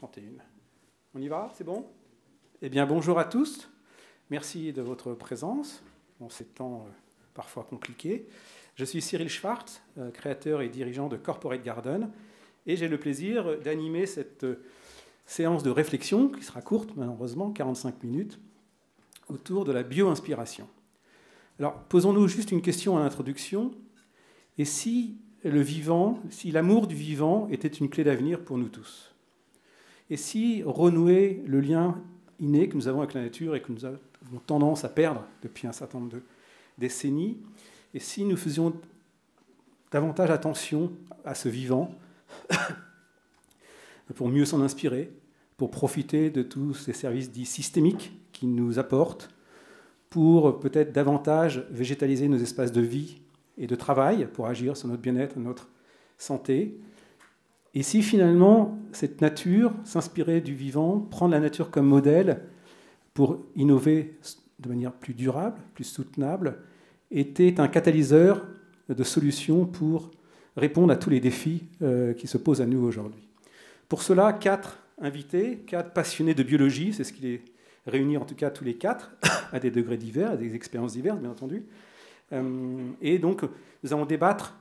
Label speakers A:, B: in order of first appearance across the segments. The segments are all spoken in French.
A: 31. On y va? C'est bon? Eh bien, bonjour à tous. Merci de votre présence en ces temps parfois compliqués. Je suis Cyril Schwartz, créateur et dirigeant de Corporate Garden, et j'ai le plaisir d'animer cette séance de réflexion, qui sera courte, malheureusement, 45 minutes, autour de la bio-inspiration. Alors, posons-nous juste une question à l'introduction. Et si le vivant, si l'amour du vivant était une clé d'avenir pour nous tous? Et si renouer le lien inné que nous avons avec la nature et que nous avons tendance à perdre depuis un certain nombre de décennies, et si nous faisions davantage attention à ce vivant pour mieux s'en inspirer, pour profiter de tous ces services dits systémiques qu'il nous apporte, pour peut-être davantage végétaliser nos espaces de vie et de travail, pour agir sur notre bien-être, notre santé. Et si finalement cette nature, s'inspirer du vivant, prendre la nature comme modèle pour innover de manière plus durable, plus soutenable, était un catalyseur de solutions pour répondre à tous les défis qui se posent à nous aujourd'hui. Pour cela, 4 invités, 4 passionnés de biologie, c'est ce qui les réunit en tout cas tous les 4, à des degrés divers, à des expériences diverses bien entendu. Et donc nous allons débattre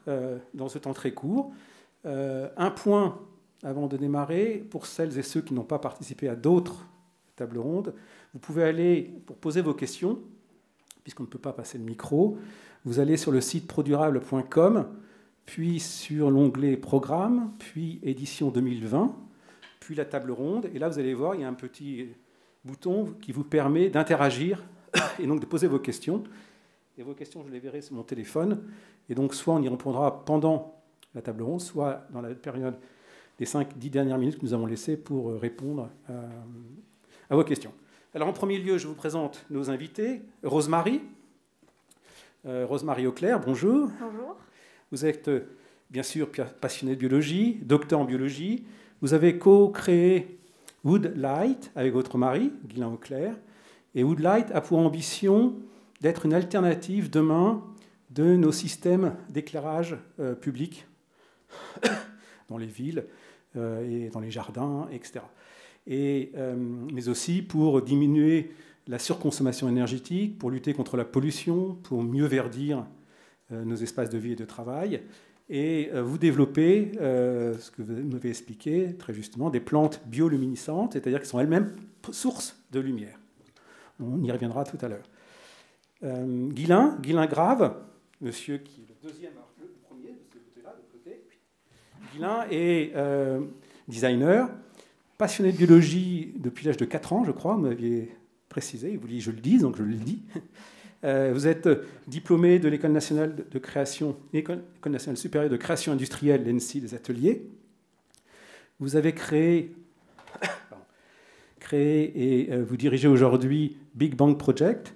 A: dans ce temps très court. Un point avant de démarrer, pour celles et ceux qui n'ont pas participé à d'autres tables rondes, vous pouvez aller, pour poser vos questions, puisqu'on ne peut pas passer le micro, vous allez sur le site produrable.com, puis sur l'onglet Programme, puis Édition 2020, puis la table ronde. Et là, vous allez voir, il y a un petit bouton qui vous permet d'interagir et donc de poser vos questions. Et vos questions, je les verrai sur mon téléphone. Et donc, soit on y répondra pendant la table ronde, soit dans la période des 5-10 dernières minutes que nous avons laissées pour répondre à vos questions. Alors, en premier lieu, je vous présente nos invités. Rosemary. Rosemary Auclair, bonjour.
B: Bonjour.
A: Vous êtes, bien sûr, passionnée de biologie, docteur en biologie. Vous avez co-créé Woodlight avec votre mari, Guylain Auclair. Et Woodlight a pour ambition d'être une alternative demain de nos systèmes d'éclairage public dans les villes et dans les jardins, etc. Mais aussi pour diminuer la surconsommation énergétique, pour lutter contre la pollution, pour mieux verdir nos espaces de vie et de travail. Et vous développez, ce que vous m'avez expliqué très justement, des plantes bioluminescentes, c'est-à-dire qu'elles sont elles-mêmes source de lumière. On y reviendra tout à l'heure. Guylain Grave, monsieur qui est le deuxième, le premier, de ce côté-là, de l'autre côté. Guylain est designer, passionné de biologie depuis l'âge de 4 ans, je crois, vous m'aviez précisé, vous vouliez que je le dise, donc je le dis. Vous êtes diplômé de l'École nationale de création, École nationale supérieure de création industrielle, l'ENSI des ateliers. Vous avez créé et vous dirigez aujourd'hui Big Bang Project,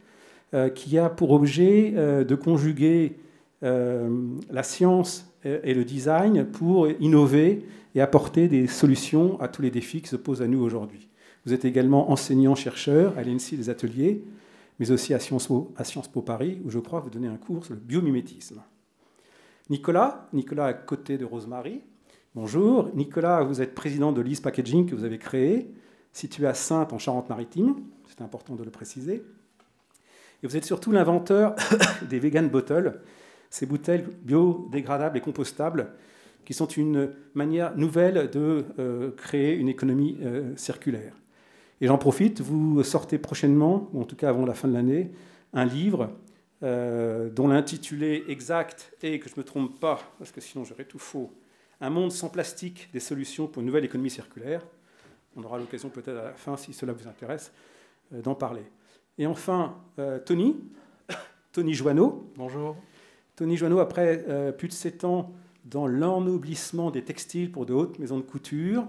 A: qui a pour objet de conjuguer la science et le design pour innover et apporter des solutions à tous les défis qui se posent à nous aujourd'hui. Vous êtes également enseignant-chercheur à l'ENSI des ateliers, mais aussi à Sciences Po Paris, où je crois vous donnez un cours sur le biomimétisme. Nicolas à côté de Rosemary. Bonjour. Nicolas, vous êtes président de l'Ease Packaging que vous avez créé, situé à Saintes en Charente-Maritime. C'est important de le préciser. Et vous êtes surtout l'inventeur des vegan bottles, ces bouteilles biodégradables et compostables qui sont une manière nouvelle de créer une économie circulaire. Et j'en profite, vous sortez prochainement, ou en tout cas avant la fin de l'année, un livre dont l'intitulé exact est, que je ne me trompe pas, parce que sinon j'aurais tout faux, Un monde sans plastique, des solutions pour une nouvelle économie circulaire. On aura l'occasion peut-être à la fin, si cela vous intéresse, d'en parler. Et enfin, Tony Joanneau.
C: Bonjour.
A: Tony Joanneau, après plus de 7 ans dans l'ennoblissement des textiles pour de hautes maisons de couture,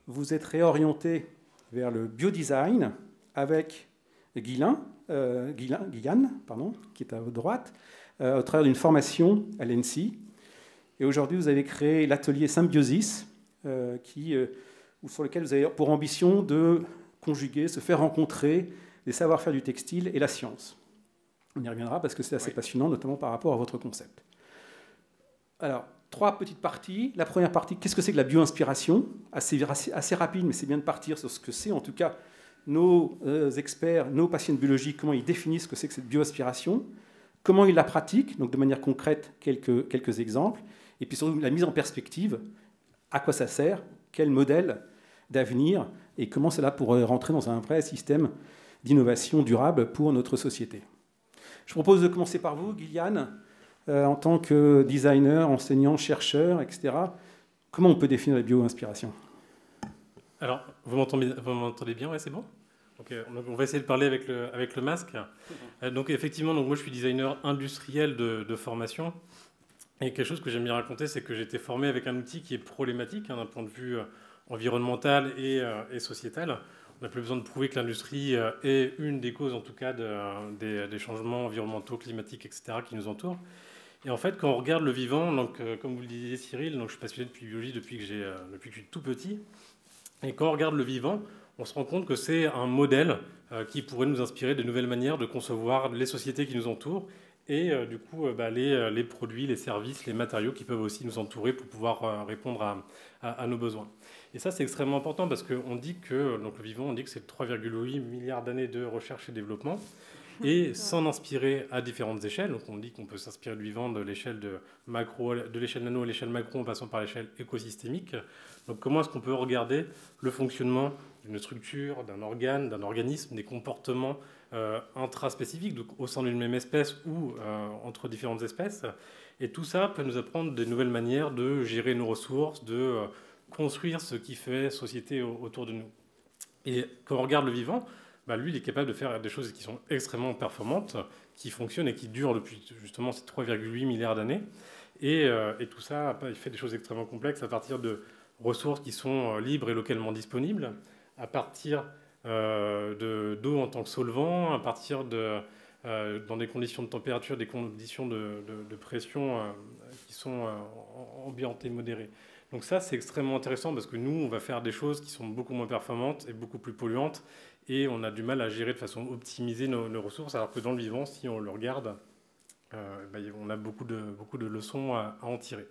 A: vous êtes réorienté vers le biodesign avec Guylain, qui est à votre droite, au travers d'une formation à l'ENSI. Et aujourd'hui, vous avez créé l'atelier Symbiosis, sur lequel vous avez pour ambition de conjuguer, se faire rencontrer les savoir-faire du textile et la science. On y reviendra parce que c'est assez passionnant, notamment par rapport à votre concept. Alors, 3 petites parties. La première partie, qu'est-ce que c'est que la bio-inspiration? Assez rapide, mais c'est bien de partir sur ce que c'est, en tout cas, nos experts, nos patients de biologie, comment ils définissent ce que c'est que cette bio-inspiration, comment ils la pratiquent, donc de manière concrète, quelques exemples, et puis surtout la mise en perspective, à quoi ça sert, quel modèle d'avenir, et comment cela pourrait rentrer dans un vrai système d'innovation durable pour notre société. Je propose de commencer par vous, Gillian, en tant que designer, enseignant, chercheur, etc. Comment on peut définir la bio-inspiration?
B: Alors, vous m'entendez bien, ouais, c'est bon? Donc, on va essayer de parler avec le masque. Donc, effectivement, moi, je suis designer industriel de formation. Et quelque chose que j'aime bien raconter, c'est que j'ai été formé avec un outil qui est problématique d'un point de vue environnemental et sociétal. On n'a plus besoin de prouver que l'industrie est une des causes, en tout cas, des changements environnementaux, climatiques, etc., qui nous entourent. Et en fait, quand on regarde le vivant, donc, comme vous le disiez, Cyril, donc, je suis passionné de biologie depuis que je suis tout petit. Et quand on regarde le vivant, on se rend compte que c'est un modèle qui pourrait nous inspirer de nouvelles manières de concevoir les sociétés qui nous entourent et du coup les produits, les services, les matériaux qui peuvent aussi nous entourer pour pouvoir répondre à nos besoins. Et ça, c'est extrêmement important parce qu'on dit que donc le vivant, on dit que c'est 3,8 milliards d'années de recherche et développement. Et s'en inspirer à différentes échelles. Donc on dit qu'on peut s'inspirer du vivant de l'échelle de l'échelle nano à l'échelle macro en passant par l'échelle écosystémique. Donc comment est-ce qu'on peut regarder le fonctionnement d'une structure, d'un organe, d'un organisme, des comportements intraspécifiques, donc au sein d'une même espèce ou entre différentes espèces. Et tout ça peut nous apprendre des nouvelles manières de gérer nos ressources, de construire ce qui fait société autour de nous. Et quand on regarde le vivant, lui, il est capable de faire des choses qui sont extrêmement performantes, qui fonctionnent et qui durent depuis justement ces 3,8 milliards d'années. Et tout ça, il fait des choses extrêmement complexes à partir de ressources qui sont libres et localement disponibles, à partir d'eau en tant que solvant, à partir dans des conditions de température, des conditions de pression qui sont ambiantes et modérées. Donc ça, c'est extrêmement intéressant parce que nous, on va faire des choses qui sont beaucoup moins performantes et beaucoup plus polluantes et on a du mal à gérer de façon optimisée nos ressources, alors que dans le vivant, si on le regarde, on a beaucoup de leçons à en tirer.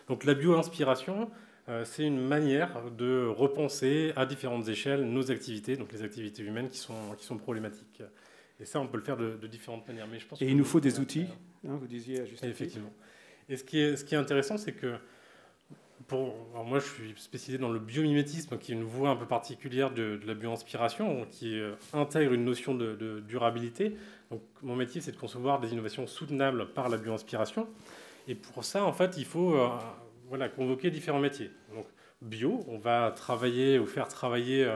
B: Donc la bio-inspiration, c'est une manière de repenser à différentes échelles nos activités, donc les activités humaines qui sont problématiques. Et ça, on peut le faire de différentes manières. Mais je pense
A: il nous faut des outils, vous disiez à juste titre.
B: Effectivement. Et ce qui est intéressant, c'est que alors moi, je suis spécialisé dans le biomimétisme, qui est une voie un peu particulière de la bio-inspiration, qui intègre une notion de durabilité. Donc, mon métier, c'est de concevoir des innovations soutenables par la bio-inspiration. Et pour ça, en fait, il faut convoquer différents métiers. Donc, bio, on va travailler ou faire travailler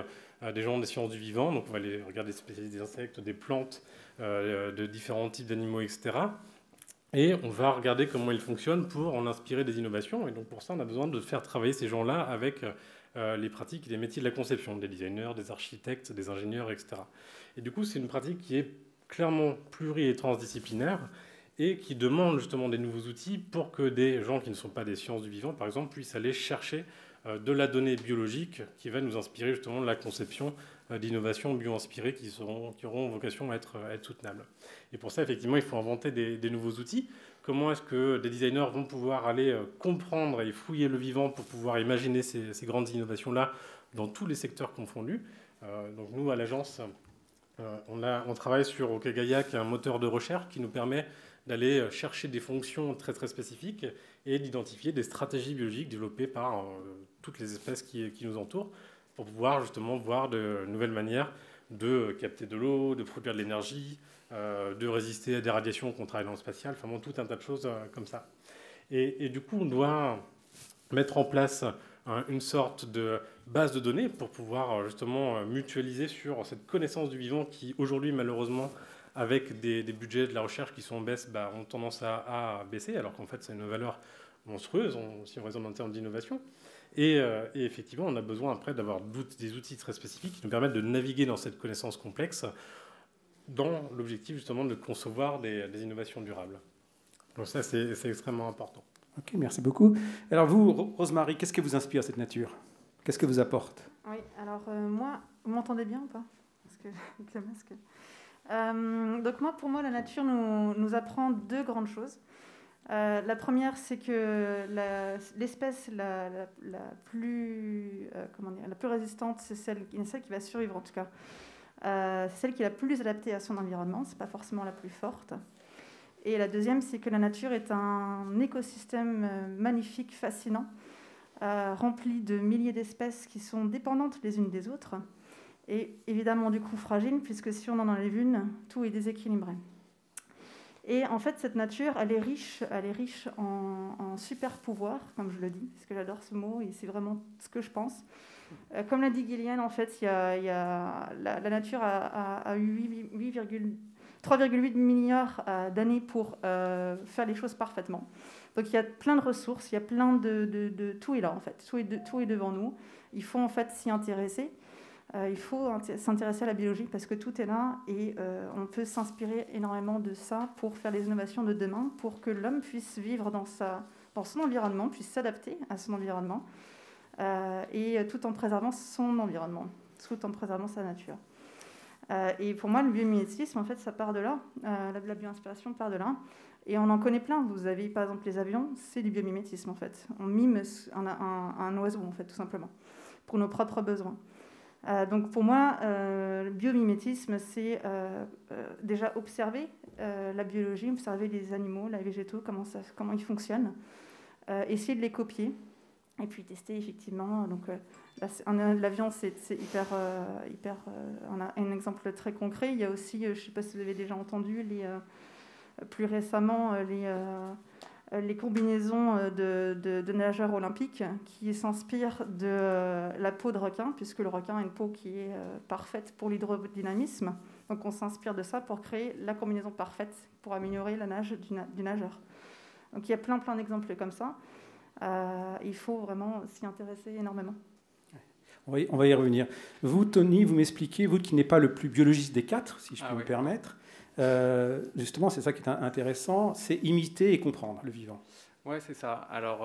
B: des gens des sciences du vivant. Donc, on va aller regarder des spécialistes des insectes, des plantes, de différents types d'animaux, etc. Et on va regarder comment ils fonctionnent pour en inspirer des innovations. Et donc pour ça, on a besoin de faire travailler ces gens-là avec les pratiques et les métiers de la conception, des designers, des architectes, des ingénieurs, etc. Et du coup, c'est une pratique qui est clairement pluri- et transdisciplinaire et qui demande justement des nouveaux outils pour que des gens qui ne sont pas des sciences du vivant, par exemple, puissent aller chercher de la donnée biologique qui va nous inspirer justement de la conception d'innovations bio-inspirées qui auront vocation à être soutenables. Et pour ça, effectivement, il faut inventer des nouveaux outils. Comment est-ce que des designers vont pouvoir aller comprendre et fouiller le vivant pour pouvoir imaginer ces grandes innovations-là dans tous les secteurs confondus? Donc nous, à l'agence, on travaille sur OKGaia, qui est un moteur de recherche qui nous permet d'aller chercher des fonctions très très spécifiques et d'identifier des stratégies biologiques développées par toutes les espèces qui nous entourent pour pouvoir justement voir de nouvelles manières de capter de l'eau, de produire de l'énergie, de résister à des radiations qu'on travaille dans le spatial, enfin bon, tout un tas de choses comme ça. Et du coup, on doit mettre en place une sorte de base de données pour pouvoir justement mutualiser sur cette connaissance du vivant qui, aujourd'hui, malheureusement, avec des budgets de la recherche qui sont en baisse, ont tendance à baisser, alors qu'en fait, c'est une valeur monstrueuse si on raisonne en termes d'innovation. Et effectivement, on a besoin après d'avoir des outils très spécifiques qui nous permettent de naviguer dans cette connaissance complexe dans l'objectif justement de concevoir des innovations durables. Donc ça, c'est extrêmement important.
A: Ok, merci beaucoup. Alors vous, Rosemary, qu'est-ce que vous inspire cette nature? Qu'est-ce que vous apporte?
C: Oui, alors moi, vous m'entendez bien ou pas? Parce que avec le masque. Donc pour moi, la nature nous apprend deux grandes choses. La première, c'est que l'espèce la plus résistante, c'est celle qui va survivre en tout cas. C'est celle qui est la plus adaptée à son environnement, c'est pas forcément la plus forte. Et la deuxième, c'est que la nature est un écosystème magnifique, fascinant, rempli de milliers d'espèces qui sont dépendantes les unes des autres, et évidemment du coup fragile, puisque si on en enlève une, tout est déséquilibré. Et en fait, cette nature, elle est riche en super pouvoirs, comme je le dis, parce que j'adore ce mot et c'est vraiment ce que je pense. Comme l'a dit Gillian, en fait, la nature a eu 3,8 milliards d'années pour faire les choses parfaitement. Donc il y a plein de ressources, il y a plein de tout est là en fait, tout est devant nous. Il faut en fait s'y intéresser. Il faut s'intéresser à la biologie parce que tout est là et on peut s'inspirer énormément de ça pour faire les innovations de demain, pour que l'homme puisse vivre dans son environnement, puisse s'adapter à son environnement et tout en préservant son environnement, tout en préservant sa nature. Et pour moi, le biomimétisme, en fait, ça part de là. La bioinspiration part de là. Et on en connaît plein. Vous avez par exemple les avions, c'est du biomimétisme en fait. On mime un oiseau en fait, tout simplement, pour nos propres besoins. Donc pour moi, le biomimétisme, c'est déjà observer la biologie, observer les animaux, les végétaux, comment ils fonctionnent, essayer de les copier, et puis tester effectivement. Donc l'avion, c'est hyper. On a un exemple très concret. Il y a aussi, je ne sais pas si vous avez déjà entendu, plus récemment, les combinaisons de nageurs olympiques qui s'inspirent de la peau de requin, puisque le requin a une peau qui est parfaite pour l'hydrodynamisme. Donc on s'inspire de ça pour créer la combinaison parfaite pour améliorer la nage du nageur. Donc il y a plein d'exemples comme ça. Il faut vraiment s'y intéresser énormément.
A: On va y revenir. Vous, Tony, vous m'expliquez, vous qui n'êtes pas le plus biologiste des quatre, si je peux me permettre, justement, c'est ça qui est intéressant, c'est imiter et comprendre le vivant.
D: Ouais, c'est ça. Alors,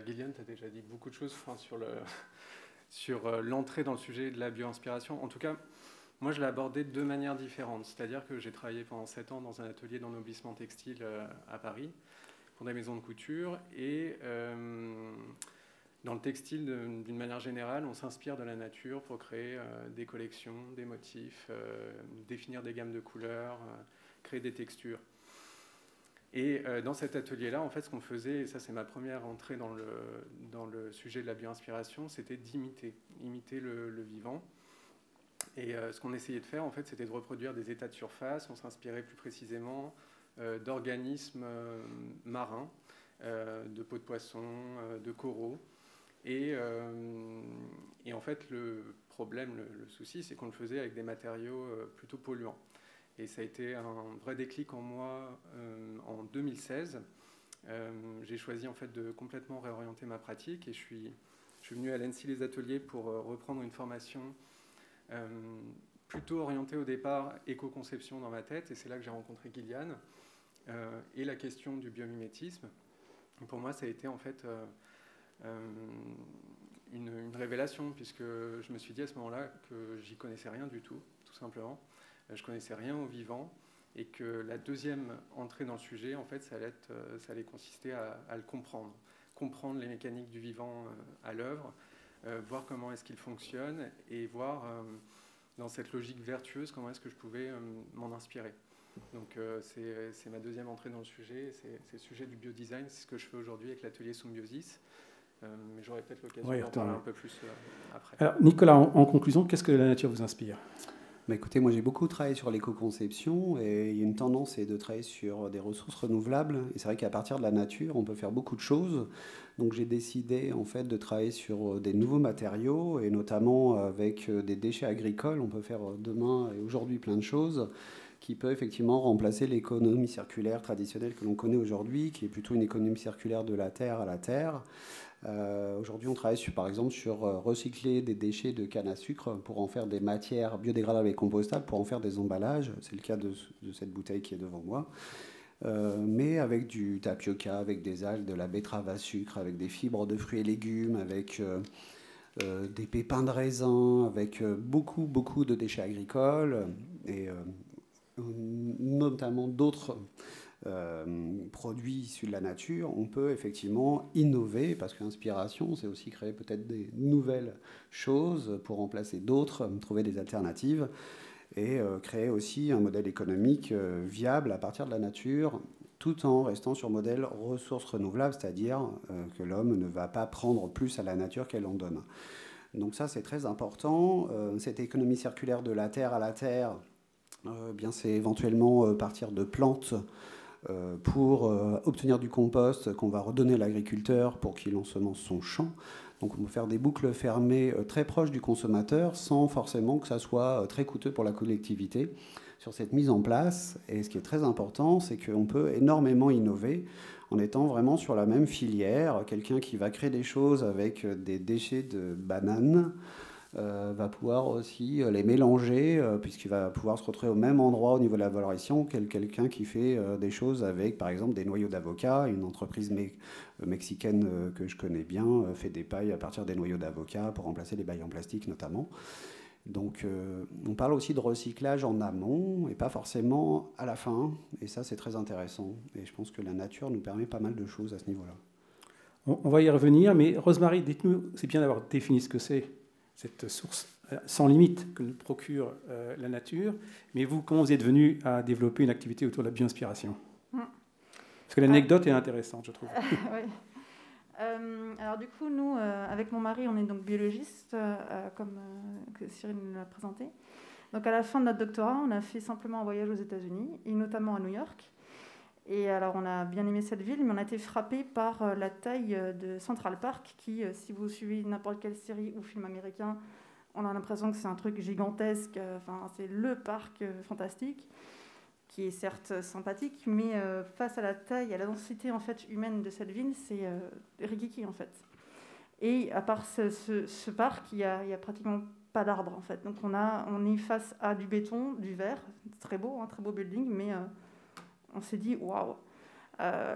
D: Gillian, tu as déjà dit beaucoup de choses sur l'entrée dans le sujet de la bio-inspiration. En tout cas, moi, je l'ai abordé de deux manières différentes. C'est-à-dire que j'ai travaillé pendant 7 ans dans un atelier d'ennoblissement textile à Paris, pour des maisons de couture. Et dans le textile, d'une manière générale, on s'inspire de la nature pour créer des collections, des motifs, définir des gammes de couleurs, créer des textures. Et dans cet atelier-là, en fait, ce qu'on faisait, et ça c'est ma première entrée dans le sujet de la bio-inspiration, c'était imiter le vivant. Et ce qu'on essayait de faire, en fait, c'était de reproduire des états de surface. On s'inspirait plus précisément d'organismes marins, de peaux de poisson, de coraux. Et en fait, le problème, le souci, c'est qu'on le faisait avec des matériaux plutôt polluants. Et ça a été un vrai déclic en moi en 2016. J'ai choisi en fait de complètement réorienter ma pratique et je suis venu à l'ENSI Les Ateliers pour reprendre une formation plutôt orientée au départ éco-conception dans ma tête. Et c'est là que j'ai rencontré Gillian et la question du biomimétisme. Et pour moi, ça a été en fait une révélation, puisque je me suis dit à ce moment-là que j'y connaissais rien du tout simplement. Je connaissais rien au vivant et que la deuxième entrée dans le sujet, en fait, ça allait consister à le comprendre les mécaniques du vivant à l'œuvre, voir comment est-ce qu'il fonctionne et voir dans cette logique vertueuse comment est-ce que je pouvais m'en inspirer. Donc c'est ma deuxième entrée dans le sujet, c'est le sujet du biodesign, c'est ce que je fais aujourd'hui avec l'atelier Symbiosis. Mais j'aurai peut-être l'occasion d'en parler un peu plus après.
A: Alors, Nicolas, en conclusion, qu'est-ce que la nature vous inspire ?
E: Écoutez, moi j'ai beaucoup travaillé sur l'éco-conception et il y a une tendance de travailler sur des ressources renouvelables. Et c'est vrai qu'à partir de la nature, on peut faire beaucoup de choses. Donc j'ai décidé en fait de travailler sur des nouveaux matériaux et notamment avec des déchets agricoles. On peut faire demain et aujourd'hui plein de choses qui peut effectivement remplacer l'économie circulaire traditionnelle que l'on connaît aujourd'hui, qui est plutôt une économie circulaire de la terre à la terre. Aujourd'hui, on travaille par exemple sur recycler des déchets de canne à sucre pour en faire des matières biodégradables et compostables, pour en faire des emballages. C'est le cas de cette bouteille qui est devant moi. Mais avec du tapioca, avec des algues, de la betterave à sucre, avec des fibres de fruits et légumes, avec des pépins de raisin, avec beaucoup de déchets agricoles et notamment d'autres produits issus de la nature, on peut effectivement innover, parce que l'inspiration, c'est aussi créer peut-être des nouvelles choses pour remplacer d'autres, trouver des alternatives, et créer aussi un modèle économique viable à partir de la nature, tout en restant sur modèle ressources renouvelables, c'est-à-dire que l'homme ne va pas prendre plus à la nature qu'elle en donne. Donc ça, c'est très important. Cette économie circulaire de la terre à la terre, bien, c'est éventuellement partir de plantes pour obtenir du compost qu'on va redonner à l'agriculteur pour qu'il ensemence son champ. Donc on peut faire des boucles fermées très proches du consommateur sans forcément que ça soit très coûteux pour la collectivité sur cette mise en place. Et ce qui est très important, c'est qu'on peut énormément innover en étant vraiment sur la même filière. Quelqu'un qui va créer des choses avec des déchets de bananes va pouvoir aussi les mélanger, puisqu'il va pouvoir se retrouver au même endroit au niveau de la valorisation que quelqu'un qui fait des choses avec, par exemple, des noyaux d'avocat. Une entreprise mexicaine que je connais bien fait des pailles à partir des noyaux d'avocat pour remplacer les pailles en plastique notamment. Donc on parle aussi de recyclage en amont et pas forcément à la fin. Et ça, c'est très intéressant. Et je pense que la nature nous permet pas mal de choses à ce niveau-là.
A: On va y revenir, mais Rosemary, dites-nous, c'est bien d'avoir défini ce que c'est, cette source sans limite que nous procure la nature. Mais vous, comment vous êtes venu à développer une activité autour de la bio-inspiration ? Parce que l'anecdote est intéressante, je trouve.
C: Oui. Alors du coup, nous, avec mon mari, on est donc biologiste, comme que Cyril nous l'a présenté. Donc à la fin de notre doctorat, on a fait simplement un voyage aux États-Unis, et notamment à New York. Et alors on a bien aimé cette ville, mais on a été frappé par la taille de Central Park, qui, si vous suivez n'importe quelle série ou film américain, on a l'impression que c'est un truc gigantesque. Enfin, c'est le parc fantastique, qui est certes sympathique, mais face à la taille, à la densité en fait humaine de cette ville, c'est rikiki en fait. Et à part ce parc, il y a pratiquement pas d'arbres en fait. Donc on est face à du béton, du verre, très beau building, mais on s'est dit waouh.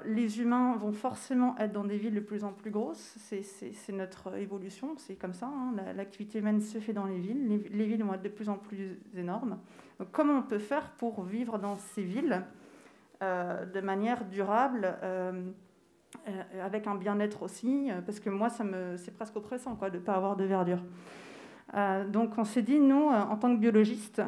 C: Les humains vont forcément être dans des villes de plus en plus grosses, c'est notre évolution, c'est comme ça, hein. L'activité humaine se fait dans les villes, les villes vont être de plus en plus énormes. Donc, comment on peut faire pour vivre dans ces villes de manière durable, avec un bien-être aussi, parce que moi, c'est presque oppressant quoi, de ne pas avoir de verdure. Donc on s'est dit, nous, en tant que biologistes,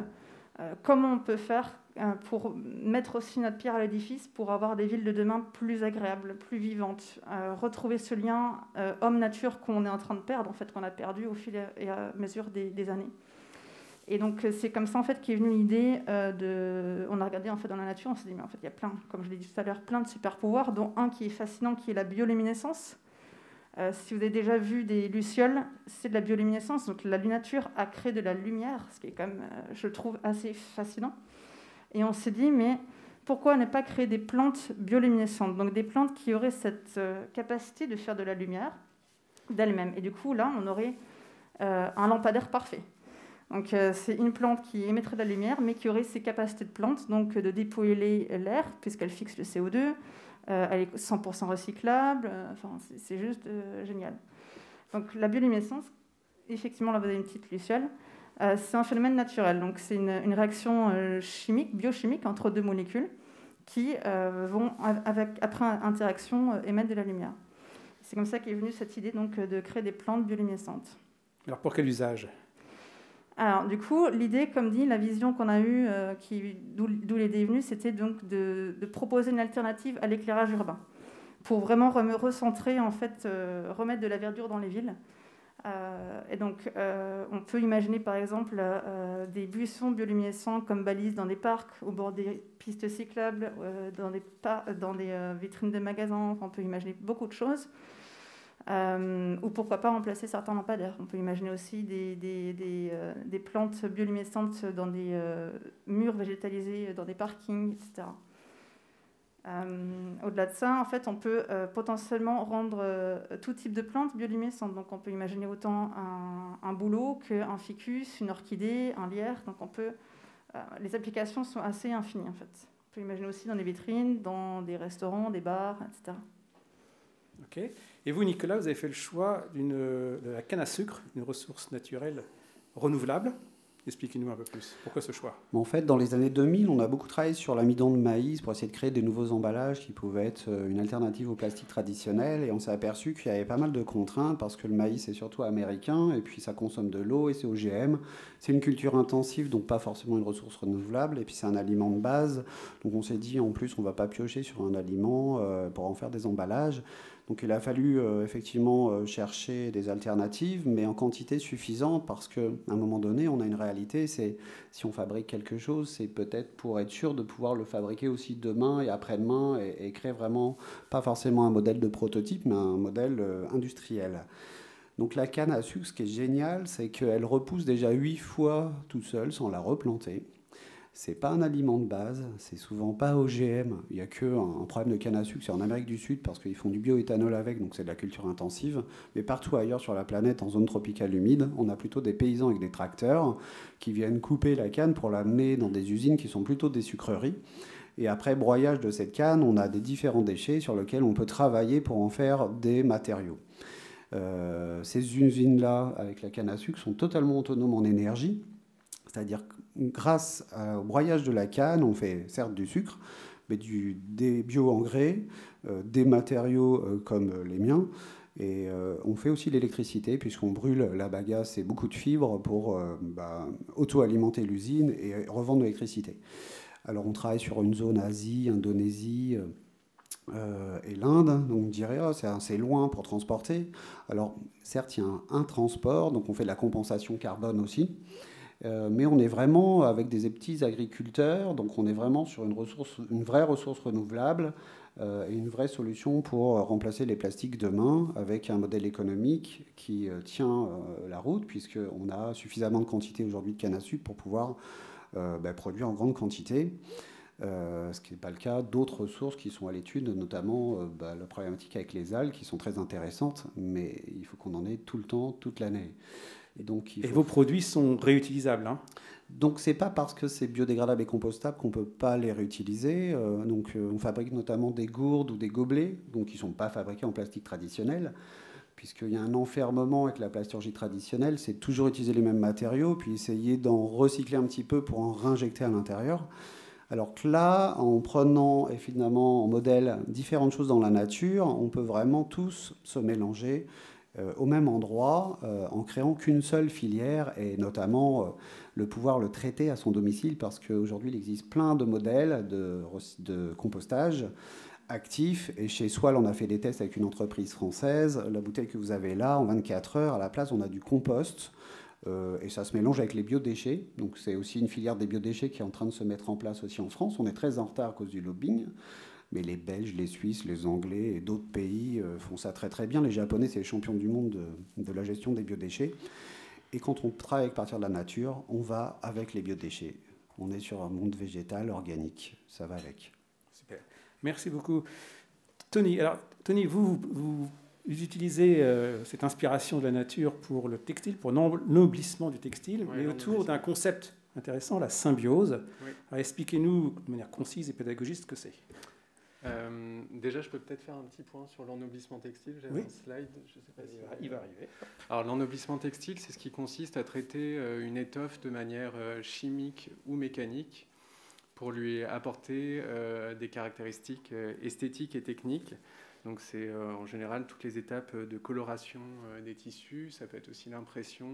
C: comment on peut faire pour mettre aussi notre pierre à l'édifice pour avoir des villes de demain plus agréables, plus vivantes, retrouver ce lien homme-nature qu'on est en train de perdre, en fait, qu'on a perdu au fil et à mesure des années. Et donc c'est comme ça en fait qu'est venue l'idée on a regardé en fait dans la nature, on s'est dit mais en fait il y a plein, comme je l'ai dit tout à l'heure, plein de super pouvoirs, dont un qui est fascinant, qui est la bioluminescence. Si vous avez déjà vu des lucioles, c'est de la bioluminescence. Donc la nature a créé de la lumière, ce qui est quand même, je trouve, assez fascinant. Et on s'est dit, mais pourquoi ne pas créer des plantes bioluminescentes, donc des plantes qui auraient cette capacité de faire de la lumière d'elles-mêmes. Et du coup, là, on aurait un lampadaire parfait. Donc c'est une plante qui émettrait de la lumière, mais qui aurait ses capacités de plante, donc de dépolluer l'air, puisqu'elle fixe le CO2. Elle est 100% recyclable, enfin, c'est juste génial. Donc la bioluminescence, effectivement, là vous avez une petite luciole, c'est un phénomène naturel. Donc c'est une réaction biochimique entre deux molécules qui vont, après interaction, émettre de la lumière. C'est comme ça qu'est venue cette idée donc, de créer des plantes bioluminescentes.
A: Alors pour quel usage ?
C: Alors, du coup, l'idée, comme dit, la vision qu'on a eue, d'où l'idée est venue, c'était donc de proposer une alternative à l'éclairage urbain, pour vraiment recentrer, en fait, remettre de la verdure dans les villes. Et donc, on peut imaginer, par exemple, des buissons bioluminescents comme balises dans des parcs, au bord des pistes cyclables, dans des vitrines de magasins. Enfin, on peut imaginer beaucoup de choses. Ou pourquoi pas remplacer certains lampadaires. On peut imaginer aussi des plantes bioluminescentes dans des murs végétalisés, dans des parkings, etc. Au-delà de ça, en fait, on peut potentiellement rendre tout type de plantes bioluminescentes. Donc on peut imaginer autant un bouleau qu'un ficus, une orchidée, un lierre. Donc les applications sont assez infinies en fait. On peut imaginer aussi dans des vitrines, dans des restaurants, des bars, etc.
A: Ok. Et vous, Nicolas, vous avez fait le choix de la canne à sucre, une ressource naturelle renouvelable, Expliquez-nous un peu plus. Pourquoi ce choix?
E: En fait, dans les années 2000, on a beaucoup travaillé sur l'amidon de maïs pour essayer de créer des nouveaux emballages qui pouvaient être une alternative au plastique traditionnel. Et on s'est aperçu qu'il y avait pas mal de contraintes parce que le maïs est surtout américain et puis ça consomme de l'eau et c'est OGM. C'est une culture intensive, donc pas forcément une ressource renouvelable. Et puis c'est un aliment de base. Donc on s'est dit, en plus, on ne va pas piocher sur un aliment pour en faire des emballages. Donc il a fallu effectivement chercher des alternatives, mais en quantité suffisante, parce qu'à un moment donné, on a une réalité, c'est si on fabrique quelque chose, c'est peut-être pour être sûr de pouvoir le fabriquer aussi demain et après-demain, et créer vraiment, pas forcément un modèle de prototype, mais un modèle industriel. Donc la canne à sucre, ce qui est génial, c'est qu'elle repousse déjà 8 fois toute seule, sans la replanter. C'est pas un aliment de base, c'est souvent pas OGM. Il n'y a qu'un problème de canne à sucre, c'est en Amérique du Sud parce qu'ils font du bioéthanol avec, donc c'est de la culture intensive. Mais partout ailleurs sur la planète, en zone tropicale humide, on a plutôt des paysans avec des tracteurs qui viennent couper la canne pour l'amener dans des usines qui sont plutôt des sucreries. Et après broyage de cette canne, on a des différents déchets sur lesquels on peut travailler pour en faire des matériaux. Ces usines-là, avec la canne à sucre, sont totalement autonomes en énergie. C'est-à-dire que grâce au broyage de la canne, on fait certes du sucre, mais des bio-engrais, des matériaux comme les miens, et on fait aussi l'électricité, puisqu'on brûle la bagasse et beaucoup de fibres pour auto-alimenter l'usine et revendre de l'électricité. Alors on travaille sur une zone Asie, Indonésie et l'Inde, donc on dirait c'est assez loin pour transporter. Alors certes, il y a un transport, donc on fait de la compensation carbone aussi. Mais on est vraiment avec des petits agriculteurs, donc on est vraiment sur une vraie ressource renouvelable et une vraie solution pour remplacer les plastiques demain, avec un modèle économique qui tient la route, puisqu'on a suffisamment de quantité aujourd'hui de canne à sucre pour pouvoir produire en grande quantité. Ce qui n'est pas le cas d'autres ressources qui sont à l'étude, notamment la problématique avec les algues, qui sont très intéressantes, mais il faut qu'on en ait tout le temps, toute l'année.
A: Et vos produits sont réutilisables, hein?
E: Donc c'est pas parce que c'est biodégradable et compostable qu'on peut pas les réutiliser. On fabrique notamment des gourdes ou des gobelets, donc qui sont pas fabriqués en plastique traditionnel, puisqu'il y a un enfermement avec la plasturgie traditionnelle, c'est toujours utiliser les mêmes matériaux, puis essayer d'en recycler un petit peu pour en réinjecter à l'intérieur. Alors que là, en prenant et finalement en modèle différentes choses dans la nature, on peut vraiment tous se mélanger au même endroit, en créant qu'une seule filière, et notamment le pouvoir le traiter à son domicile, parce qu'aujourd'hui il existe plein de modèles de compostage actifs, et chez Swal on a fait des tests avec une entreprise française. La bouteille que vous avez là, en 24 heures, à la place on a du compost, et ça se mélange avec les biodéchets, donc c'est aussi une filière des biodéchets qui est en train de se mettre en place aussi en France. On est très en retard à cause du lobbying, mais les Belges, les Suisses, les Anglais et d'autres pays font ça très très bien. Les Japonais, c'est les champions du monde de la gestion des biodéchets. Et quand on travaille à partir de la nature, on va avec les biodéchets. On est sur un monde végétal, organique. Ça va avec.
A: Super. Merci beaucoup. Tony, vous utilisez cette inspiration de la nature pour le textile, pour l'ennoblissement du textile, mais autour d'un concept intéressant, la symbiose. Oui. Alors, expliquez-nous de manière concise et pédagogique ce que c'est.
D: Déjà, je peux peut-être faire un petit point sur l'ennoblissement textile. J'avais un slide, je ne sais pas si
A: il va arriver.
D: Alors, l'ennoblissement textile, c'est ce qui consiste à traiter une étoffe de manière chimique ou mécanique pour lui apporter des caractéristiques esthétiques et techniques. Donc, c'est en général toutes les étapes de coloration des tissus. Ça peut être aussi l'impression,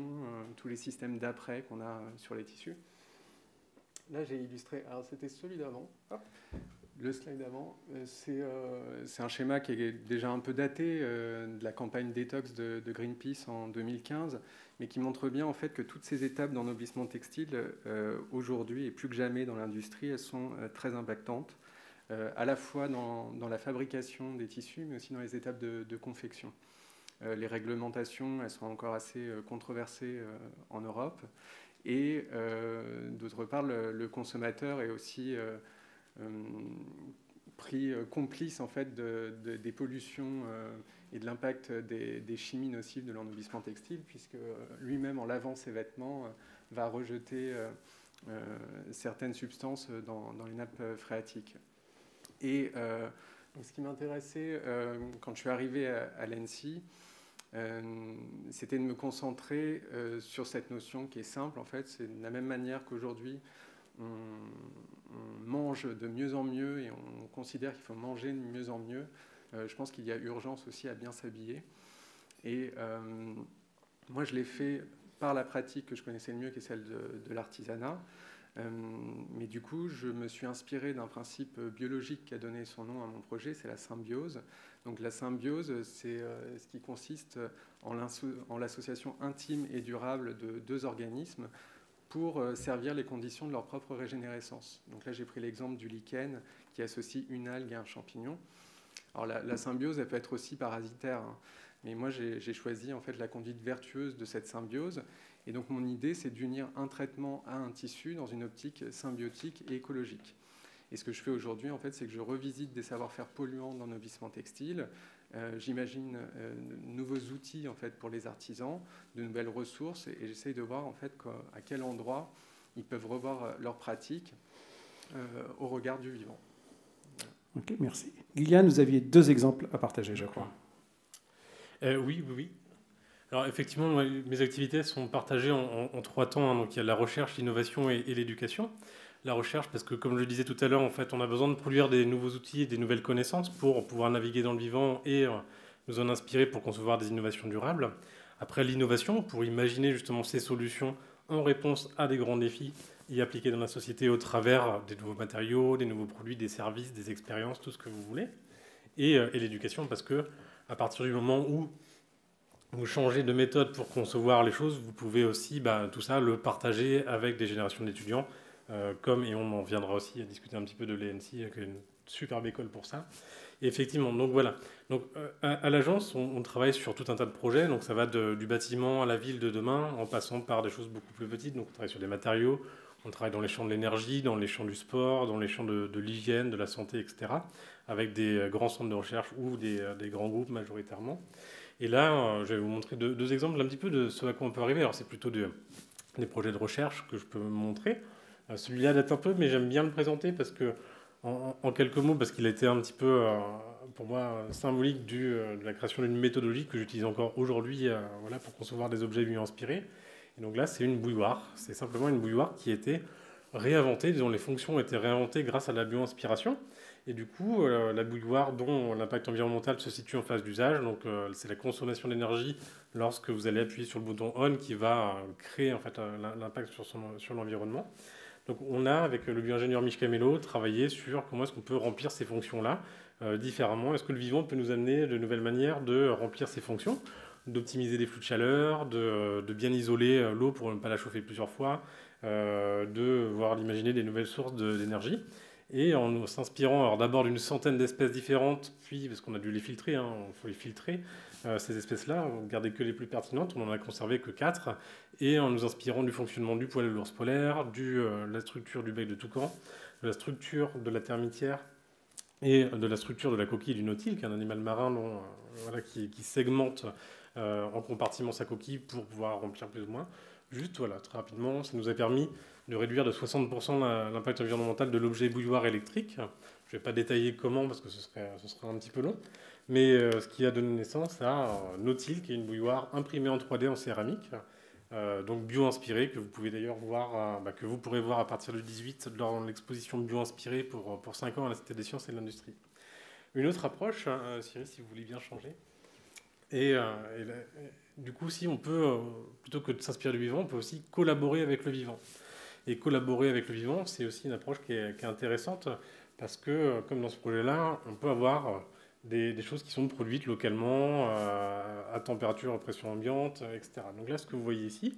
D: tous les systèmes d'après qu'on a sur les tissus. Là, j'ai illustré. Alors, c'était celui d'avant. Hop. Le slide d'avant, c'est un schéma qui est déjà un peu daté de la campagne détox de Greenpeace en 2015, mais qui montre bien en fait que toutes ces étapes d'ennoblissement textile, aujourd'hui et plus que jamais dans l'industrie, elles sont très impactantes, à la fois dans la fabrication des tissus, mais aussi dans les étapes de confection. Les réglementations, elles sont encore assez controversées en Europe, et d'autre part, le consommateur est aussi pris complice en fait des pollutions et de l'impact des chimies nocives de l'ennoblissement textile, puisque lui-même en lavant ses vêtements va rejeter certaines substances dans les nappes phréatiques. Et donc ce qui m'intéressait quand je suis arrivé à l'ENSI, c'était de me concentrer sur cette notion qui est simple. En fait, c'est de la même manière qu'aujourd'hui, on mange de mieux en mieux et on considère qu'il faut manger de mieux en mieux. Je pense qu'il y a urgence aussi à bien s'habiller. Et moi, je l'ai fait par la pratique que je connaissais le mieux, qui est celle de l'artisanat. Mais du coup, je me suis inspiré d'un principe biologique qui a donné son nom à mon projet, c'est la symbiose. Donc la symbiose, c'est ce qui consiste en l'association intime et durable de deux organismes pour servir les conditions de leur propre régénérescence. Donc là, j'ai pris l'exemple du lichen qui associe une algue à un champignon. Alors la symbiose, elle peut être aussi parasitaire, hein, mais moi, j'ai choisi en fait la conduite vertueuse de cette symbiose. Et donc mon idée, c'est d'unir un traitement à un tissu dans une optique symbiotique et écologique. Et ce que je fais aujourd'hui, en fait, c'est que je revisite des savoir-faire polluants dans nos noblissement textile. J'imagine de nouveaux outils en fait, pour les artisans, de nouvelles ressources, et j'essaye de voir en fait, à quel endroit ils peuvent revoir leurs pratiques au regard du vivant.
A: Ok, merci. Gillian, vous aviez 2 exemples à partager, je crois.
B: Oui. Alors effectivement, mes activités sont partagées en 3 temps. Hein. Donc il y a la recherche, l'innovation et l'éducation. La recherche, parce que comme je le disais tout à l'heure, en fait, on a besoin de produire des nouveaux outils et des nouvelles connaissances pour pouvoir naviguer dans le vivant et nous en inspirer pour concevoir des innovations durables. Après l'innovation, pour imaginer justement ces solutions en réponse à des grands défis et appliquer dans la société au travers des nouveaux matériaux, des nouveaux produits, des services, des expériences, tout ce que vous voulez. Et l'éducation, parce que à partir du moment où vous changez de méthode pour concevoir les choses, vous pouvez aussi tout ça le partager avec des générations d'étudiants, et on en viendra aussi à discuter un petit peu de l'ENC, qui est une superbe école pour ça. Et effectivement, donc voilà. Donc, à l'agence, on travaille sur tout un tas de projets, donc ça va du bâtiment à la ville de demain, en passant par des choses beaucoup plus petites. Donc on travaille sur des matériaux, on travaille dans les champs de l'énergie, dans les champs du sport, dans les champs de l'hygiène, de la santé, etc., avec des grands centres de recherche ou des grands groupes majoritairement. Et là, je vais vous montrer 2 exemples un petit peu de ce à quoi on peut arriver. Alors c'est plutôt des projets de recherche que je peux montrer. Celui-là date un peu, mais j'aime bien le présenter parce que, en quelques mots, parce qu'il a été un petit peu, pour moi, symbolique de la création d'une méthodologie que j'utilise encore aujourd'hui pour concevoir des objets bio-inspirés. Et donc là, c'est une bouilloire. C'est simplement une bouilloire qui a été réinventée, dont les fonctions ont été réinventées grâce à la bio-inspiration. Et du coup, la bouilloire dont l'impact environnemental se situe en phase d'usage, donc c'est la consommation d'énergie lorsque vous allez appuyer sur le bouton ON qui va créer en fait l'impact sur l'environnement. Donc on a, avec le bio-ingénieur Mich Camelo, travaillé sur comment est-ce qu'on peut remplir ces fonctions-là différemment. Est-ce que le vivant peut nous amener de nouvelles manières de remplir ces fonctions, d'optimiser les flux de chaleur, de bien isoler l'eau pour ne pas la chauffer plusieurs fois, de voir d'imaginer des nouvelles sources d'énergie. Et en s'inspirant d'abord d'une centaine d'espèces différentes, puis, parce qu'on a dû les filtrer, il faut les filtrer, ces espèces-là, on ne gardait que les plus pertinentes, on n'en a conservé que 4, et en nous inspirant du fonctionnement du poil de l'ours polaire, de la structure du bec de toucan, de la structure de la termitière, et de la structure de la coquille du nautile, qui est un animal marin qui segmente en compartiments sa coquille pour pouvoir remplir plus ou moins. Juste, très rapidement, ça nous a permis de réduire de 60% l'impact environnemental de l'objet bouilloire électrique. Je ne vais pas détailler comment, parce que ce serait un petit peu long, mais ce qui a donné naissance à Nautil, qui est une bouilloire imprimée en 3D en céramique, donc bio-inspirée, que vous pouvez d'ailleurs voir, que vous pourrez voir à partir du 18 lors de l'exposition bio-inspirée pour 5 ans à la Cité des Sciences et de l'Industrie. Une autre approche, Cyril, si vous voulez bien changer, du coup, si on peut, plutôt que de s'inspirer du vivant, on peut aussi collaborer avec le vivant. Et collaborer avec le vivant, c'est aussi une approche qui est intéressante, parce que, comme dans ce projet-là, on peut avoir des choses qui sont produites localement, à température, à pression ambiante, etc. Donc là, ce que vous voyez ici,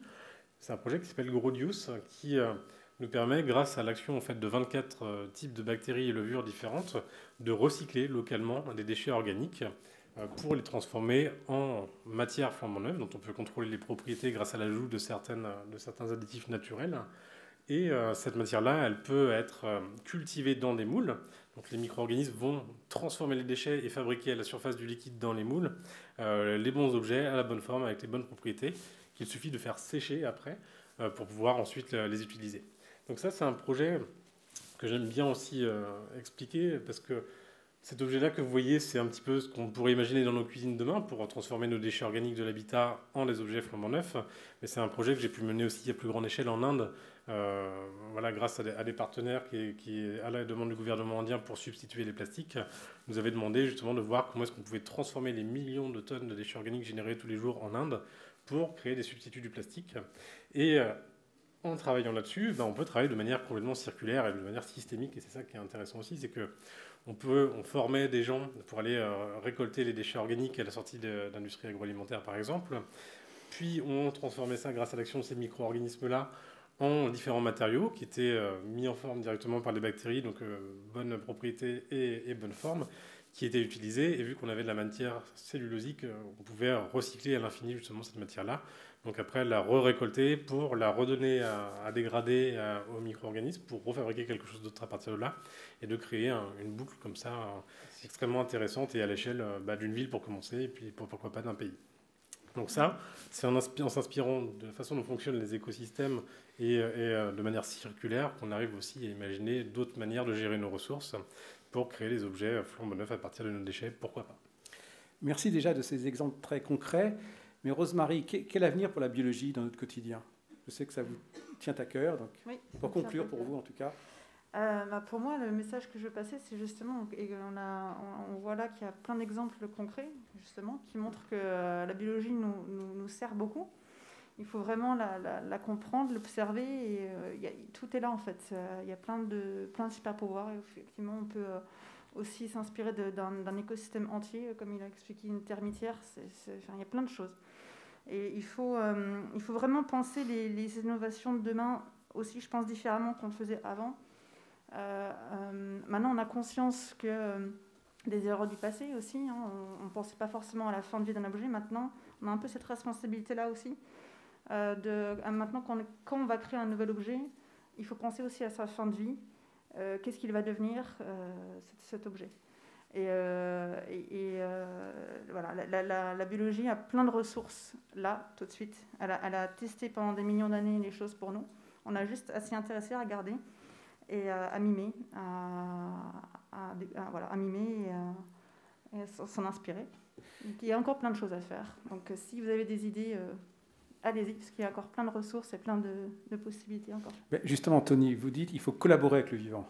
B: c'est un projet qui s'appelle Grodius, qui nous permet, grâce à l'action en fait, de 24 types de bactéries et levures différentes, de recycler localement des déchets organiques pour les transformer en matière flambant neuve, dont on peut contrôler les propriétés grâce à l'ajout de certains additifs naturels. Et cette matière-là, elle peut être cultivée dans des moules. Donc les micro-organismes vont transformer les déchets et fabriquer à la surface du liquide dans les moules les bons objets à la bonne forme avec les bonnes propriétés qu'il suffit de faire sécher après pour pouvoir ensuite les utiliser. Donc ça, c'est un projet que j'aime bien aussi expliquer parce que Cet objet-là que vous voyez, c'est un petit peu ce qu'on pourrait imaginer dans nos cuisines demain pour transformer nos déchets organiques de l'habitat en des objets flambant neufs. Mais c'est un projet que j'ai pu mener aussi à plus grande échelle en Inde, voilà, grâce à des partenaires qui, à la demande du gouvernement indien pour substituer les plastiques, nous avaient demandé justement de voir comment est-ce qu'on pouvait transformer les millions de tonnes de déchets organiques générés tous les jours en Inde pour créer des substituts du plastique. Et en travaillant là-dessus, on peut travailler de manière complètement circulaire et de manière systémique. Et c'est ça qui est intéressant aussi, c'est que on formait des gens pour aller récolter les déchets organiques à la sortie d'industrie agroalimentaire, par exemple. Puis on transformait ça, grâce à l'action de ces micro-organismes-là, en différents matériaux qui étaient mis en forme directement par les bactéries, donc bonne propriété et bonne forme, qui étaient utilisés. Et vu qu'on avait de la matière cellulosique, on pouvait recycler à l'infini justement cette matière-là. Donc après, la récolter pour la redonner à dégrader aux micro-organismes pour refabriquer quelque chose d'autre à partir de là et de créer une boucle comme ça extrêmement intéressante et à l'échelle d'une ville pour commencer et puis pourquoi pas d'un pays. Donc ça, c'est en s'inspirant de la façon dont fonctionnent les écosystèmes et de manière circulaire qu'on arrive aussi à imaginer d'autres manières de gérer nos ressources pour créer des objets flambant neufs à partir de nos déchets, pourquoi pas.
A: Merci déjà de ces exemples très concrets. Mais Rosemary, quel avenir pour la biologie dans notre quotidien? Je sais que ça vous tient à cœur, donc
C: Oui,
A: pour conclure pour vous en tout cas.
C: Pour moi, le message que je veux passer, c'est justement, et on voit là qu'il y a plein d'exemples concrets, justement, qui montrent que la biologie nous sert beaucoup. Il faut vraiment la comprendre, l'observer, et tout est là en fait. Il y a plein de super pouvoirs, et effectivement, on peut aussi s'inspirer d'un écosystème entier, comme il a expliqué, une termitière, il y a plein de choses. Et il faut vraiment penser les innovations de demain aussi, je pense, différemment qu'on le faisait avant. Maintenant, on a conscience que des erreurs du passé aussi, hein, on ne pensait pas forcément à la fin de vie d'un objet. Maintenant, on a un peu cette responsabilité-là aussi. Maintenant, quand on va créer un nouvel objet, il faut penser aussi à sa fin de vie. Qu'est-ce qu'il va devenir, cet objet. Voilà, la biologie a plein de ressources là, tout de suite. Elle a testé pendant des millions d'années les choses pour nous. On a juste à s'y intéresser, à regarder et à mimer, à mimer et s'en inspirer. Donc, il y a encore plein de choses à faire. Donc si vous avez des idées, allez-y, parce qu'il y a encore plein de ressources et plein de possibilités encore.
A: Mais justement, Tony, vous dites qu'il faut collaborer avec le vivant.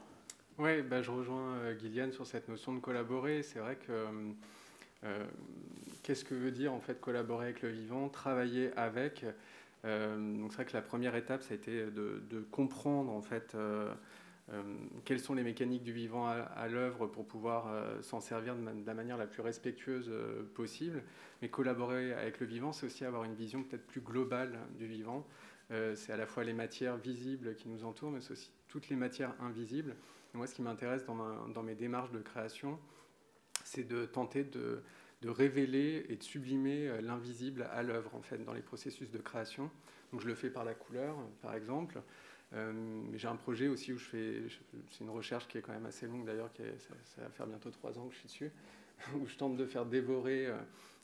D: Oui, je rejoins Gillian sur cette notion de collaborer. C'est vrai que qu'est-ce que veut dire en fait collaborer avec le vivant, travailler avec. Donc c'est vrai que la première étape, ça a été de comprendre en fait quelles sont les mécaniques du vivant à l'œuvre pour pouvoir s'en servir de la manière la plus respectueuse possible. Mais collaborer avec le vivant, c'est aussi avoir une vision peut-être plus globale du vivant. C'est à la fois les matières visibles qui nous entourent, mais c'est aussi toutes les matières invisibles. Et moi, ce qui m'intéresse dans mes démarches de création, c'est de tenter de révéler et de sublimer l'invisible à l'œuvre, en fait, dans les processus de création. Donc, je le fais par la couleur, par exemple. Mais j'ai un projet aussi où c'est une recherche qui est quand même assez longue, d'ailleurs, ça va faire bientôt 3 ans que je suis dessus, où je tente de faire dévorer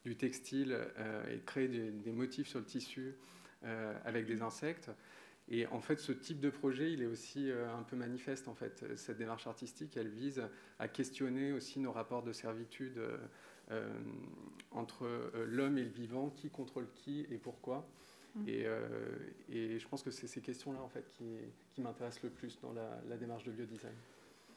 D: du textile et de créer des motifs sur le tissu avec des insectes. Et en fait, ce type de projet, il est aussi un peu manifeste, en fait. Cette démarche artistique, elle vise à questionner aussi nos rapports de servitude entre l'homme et le vivant, qui contrôle qui et pourquoi. Et je pense que c'est ces questions-là, en fait, qui m'intéressent le plus dans la démarche de biodesign.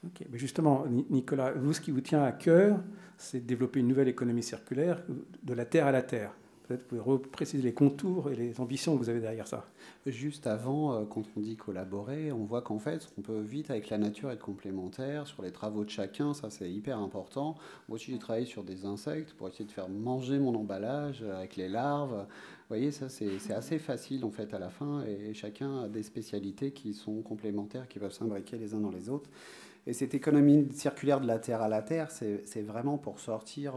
A: Ok, mais justement, Nicolas, vous, ce qui vous tient à cœur, c'est de développer une nouvelle économie circulaire de la terre à la terre. Peut-être vous pouvez préciser les contours et les ambitions que vous avez derrière ça.
E: Juste avant, quand on dit collaborer, on voit qu'en fait, on peut vite avec la nature être complémentaire sur les travaux de chacun, ça c'est hyper important. Moi aussi j'ai travaillé sur des insectes pour essayer de faire manger mon emballage avec les larves. Vous voyez, ça c'est assez facile en fait à la fin et chacun a des spécialités qui sont complémentaires, qui peuvent s'imbriquer les uns dans les autres. Et cette économie circulaire de la terre à la terre, c'est vraiment pour sortir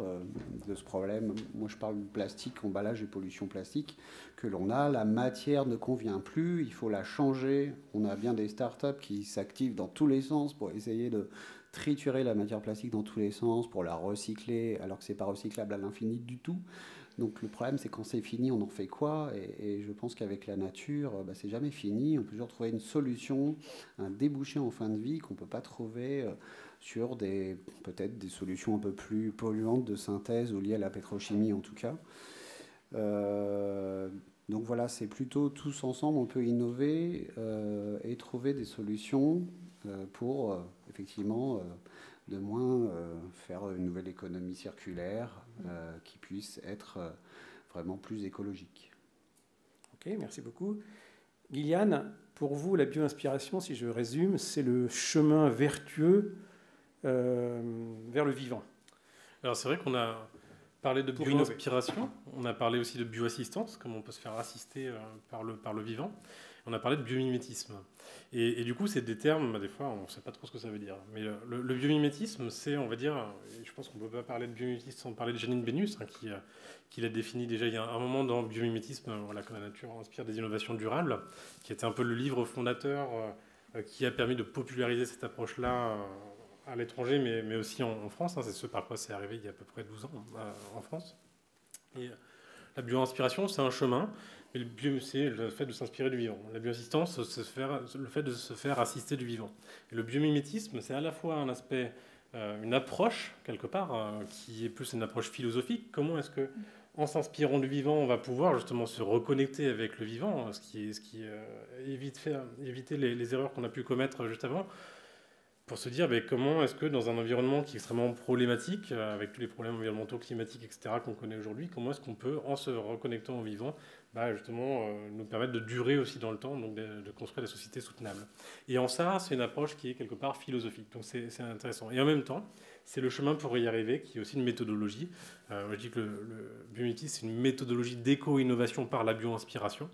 E: de ce problème. Moi, je parle de plastique, emballage et pollution plastique que l'on a. La matière ne convient plus, il faut la changer. On a bien des startups qui s'activent dans tous les sens pour essayer de triturer la matière plastique dans tous les sens, pour la recycler, alors que ce n'est pas recyclable à l'infini du tout. Donc le problème, c'est quand c'est fini, on en fait quoi ? Et je pense qu'avec la nature, c'est jamais fini. On peut toujours trouver une solution, un débouché en fin de vie qu'on ne peut pas trouver sur peut-être des solutions un peu plus polluantes de synthèse ou liées à la pétrochimie en tout cas. Donc voilà, c'est plutôt tous ensemble, on peut innover et trouver des solutions pour effectivement de moins faire une nouvelle économie circulaire qui puisse être vraiment plus écologique.
A: Ok, merci beaucoup. Gilliane, pour vous, la bio-inspiration, si je résume, c'est le chemin vertueux vers le vivant.
B: Alors c'est vrai qu'on a parlé de bio-inspiration, on a parlé aussi de bio-assistance, comment on peut se faire assister par le vivant. On a parlé de biomimétisme. Et du coup, c'est des termes, des fois, on ne sait pas trop ce que ça veut dire. Mais le biomimétisme, c'est, on va dire, je pense qu'on ne peut pas parler de biomimétisme sans parler de Janine Benyus, qui l'a défini déjà il y a un moment dans Biomimétisme, voilà, que la nature inspire des innovations durables, qui était un peu le livre fondateur qui a permis de populariser cette approche-là à l'étranger, mais aussi en France. C'est ce par quoi c'est arrivé il y a à peu près 12 ans en France. Et la bio-inspiration, c'est un chemin, mais c'est le fait de s'inspirer du vivant. La bioassistance, c'est le fait de se faire assister du vivant. Et le biomimétisme, c'est à la fois un aspect, une approche, quelque part, qui est plus une approche philosophique. Comment est-ce que, en s'inspirant du vivant, on va pouvoir justement se reconnecter avec le vivant, ce qui éviter les erreurs qu'on a pu commettre juste avant, pour se dire comment est-ce que dans un environnement qui est extrêmement problématique, avec tous les problèmes environnementaux, climatiques, etc., qu'on connaît aujourd'hui, comment est-ce qu'on peut, en se reconnectant au vivant, justement nous permettre de durer aussi dans le temps, donc de construire des sociétés soutenables. Et en ça, c'est une approche qui est quelque part philosophique, donc c'est intéressant. Et en même temps, c'est le chemin pour y arriver, qui est aussi une méthodologie. Je dis que le biomimétisme, c'est une méthodologie d'éco-innovation par la bio-inspiration.